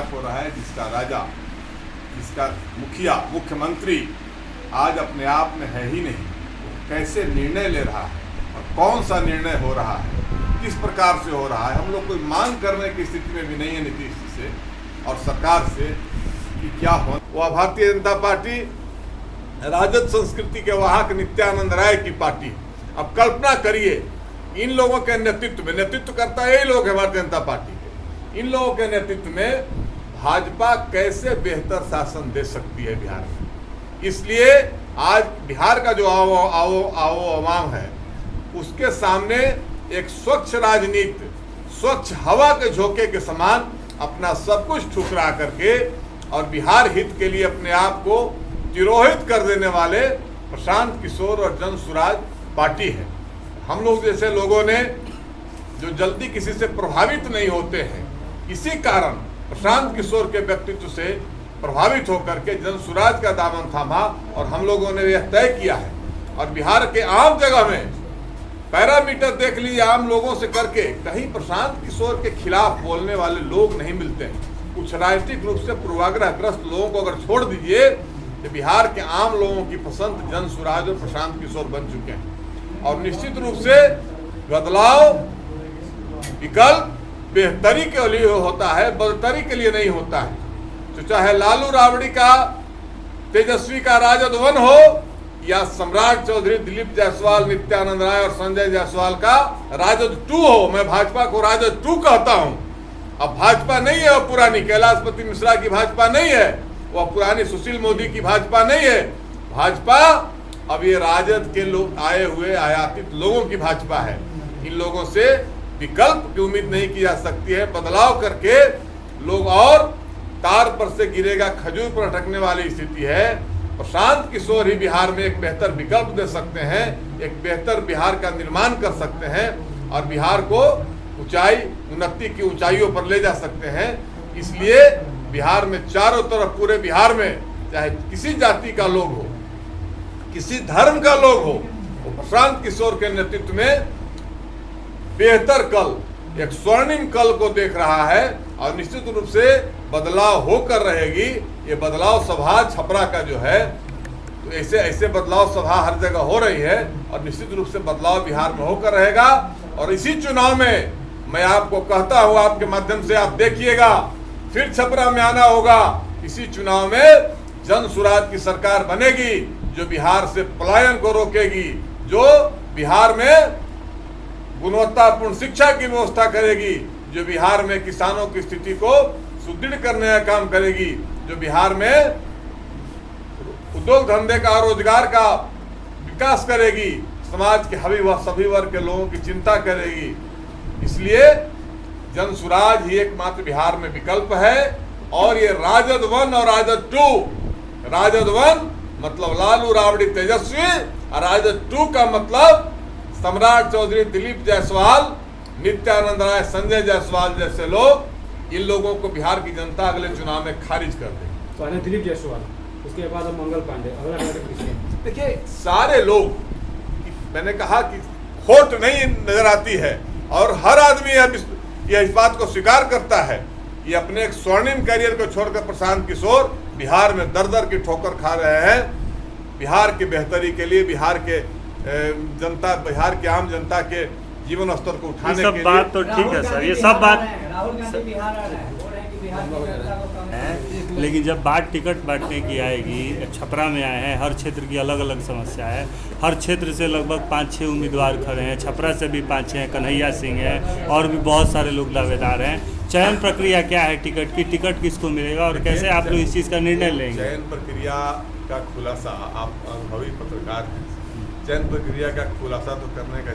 हो रहा है जिसका राजा, जिसका मुखिया, मुख्यमंत्री आज अपने आप में है ही नहीं, कैसे निर्णय ले रहा है और कौन सा निर्णय हो रहा है, किस प्रकार से हो रहा है। हम लोग कोई मांग करने की स्थिति में भी नहीं है नीतीश जी से और सरकार से कि क्या हो। वह भारतीय जनता पार्टी राजद संस्कृति के वाहक नित्यानंद राय की पार्टी। अब कल्पना करिए, इन लोगों के नेतृत्व करता है यही लोग है भारतीय जनता पार्टी के। इन लोगों के नेतृत्व में भाजपा कैसे बेहतर शासन दे सकती है बिहार में। इसलिए आज बिहार का जो आओ अवाम है उसके सामने एक स्वच्छ राजनीति, स्वच्छ हवा के झोंके के समान अपना सब कुछ ठुकरा करके और बिहार हित के लिए अपने आप को तिरोहित कर देने वाले प्रशांत किशोर और जन सुराज पार्टी है। हम लोग जैसे लोगों ने जो जल्दी किसी से प्रभावित नहीं होते हैं, इसी कारण प्रशांत किशोर के व्यक्तित्व से प्रभावित होकर के जन सुराज का दामन थामा और हम लोगों ने यह तय किया है। और बिहार के आम जगह में पैरामीटर देख लीजिए, आम लोगों से करके कहीं प्रशांत किशोर के खिलाफ बोलने वाले लोग नहीं मिलते हैं। कुछ राजनीतिक रूप से पूर्वाग्रहग्रस्त लोगों को अगर छोड़ दीजिए तो बिहार के आम लोगों की पसंद जन सुराज और प्रशांत किशोर बन चुके हैं। और निश्चित रूप से बदलाव विकल्प बेहतरी के लिए होता है, बदतरी के लिए नहीं होता है। तो चाहे लालू राबड़ी का, तेजस्वी का राजद 1 हो या सम्राट चौधरी, दिलीप जायसवाल, नित्यानंद राय और संजय जायसवाल का राजद 2 हो। मैं भाजपा को राजद 2 कहता हूं। अब भाजपा नहीं है, वो पुरानी कैलाशपति मिश्रा की भाजपा नहीं है, वह पुरानी सुशील मोदी की भाजपा नहीं है। भाजपा अब ये राजद के लोग आए हुए आयातित लोगों की भाजपा है। इन लोगों से विकल्प की उम्मीद नहीं की जा सकती है। बदलाव करके लोग और तार पर से गिरेगा खजूर पर अटकने वाली स्थिति है। प्रशांत किशोर ही बिहार में एक बेहतर विकल्प दे सकते हैं, एक बेहतर बिहार का निर्माण कर सकते हैं और बिहार को उन्नति की ऊंचाइयों पर ले जा सकते हैं। इसलिए बिहार में चारों तरफ, पूरे बिहार में चाहे किसी जाति का लोग हो, किसी धर्म का लोग हो, वो प्रशांत किशोर के नेतृत्व में बेहतर कल, एक स्वर्णिम कल को देख रहा है। और निश्चित रूप से बदलाव होकर रहेगी। ये बदलाव सभा छपरा का जो है, तो ऐसे बदलाव सभा हर जगह हो रही है और निश्चित रूप से बदलाव बिहार में होकर रहेगा। और इसी चुनाव में मैं आपको कहता हूँ, आपके माध्यम से आप देखिएगा, फिर छपरा में आना होगा। इसी चुनाव में जन सुराज की सरकार बनेगी जो बिहार से पलायन को रोकेगी, जो बिहार में गुणवत्तापूर्ण शिक्षा की व्यवस्था करेगी, जो बिहार में किसानों की स्थिति को सुदृढ़ करने का काम करेगी, जो बिहार में उद्योग धंधे का, रोजगार का विकास करेगी, समाज के सभी वर्ग के लोगों की चिंता करेगी। इसलिए जन सुराज ही एकमात्र बिहार में विकल्प है। और ये राजद 1 और राजद 2, राजद 1 मतलब लालू राबड़ी तेजस्वी और राजद 2 का मतलब सम्राट चौधरी, दिलीप जायसवाल, नित्यानंद राय, संजय जायसवाल जैसे लोग। इन लोगों को बिहार की जनता अगले चुनाव में खारिज कर देगी। तो दिलीप जायसवाल, उसके बाद अब मंगल पांडे, अगला देखिए सारे लोग, मैंने कहा कि खोट नहीं नजर आती है और हर आदमी यह इस बात को स्वीकार करता है कि अपने एक स्वर्णिम करियर को छोड़कर प्रशांत किशोर बिहार में दर की ठोकर खा रहे हैं। बिहार की बेहतरी के लिए, बिहार के बिहार के आम जनता के जीवन स्तर को उठाने के लिए। बात तो ठीक है सर, ये सब बात राहुल गांधी बिहार आ रहा है, बोल रहे हैं कि बिहार की जनता को कम है, लेकिन जब बात टिकट बांटने की आएगी, छपरा में आए हैं, हर क्षेत्र की अलग अलग समस्या है। हर क्षेत्र से लगभग 5-6 उम्मीदवार खड़े हैं। छपरा से भी 5-6 हैं, कन्हैया सिंह है और भी बहुत सारे लोग दावेदार हैं। चयन प्रक्रिया क्या है टिकट की, टिकट किसको मिलेगा और कैसे आप लोग इस चीज़ का निर्णय लेंगे? चयन प्रक्रिया का खुलासा, आप अनुभवी पत्रकार हैं, चयन प्रक्रिया का खुलासा तो करने का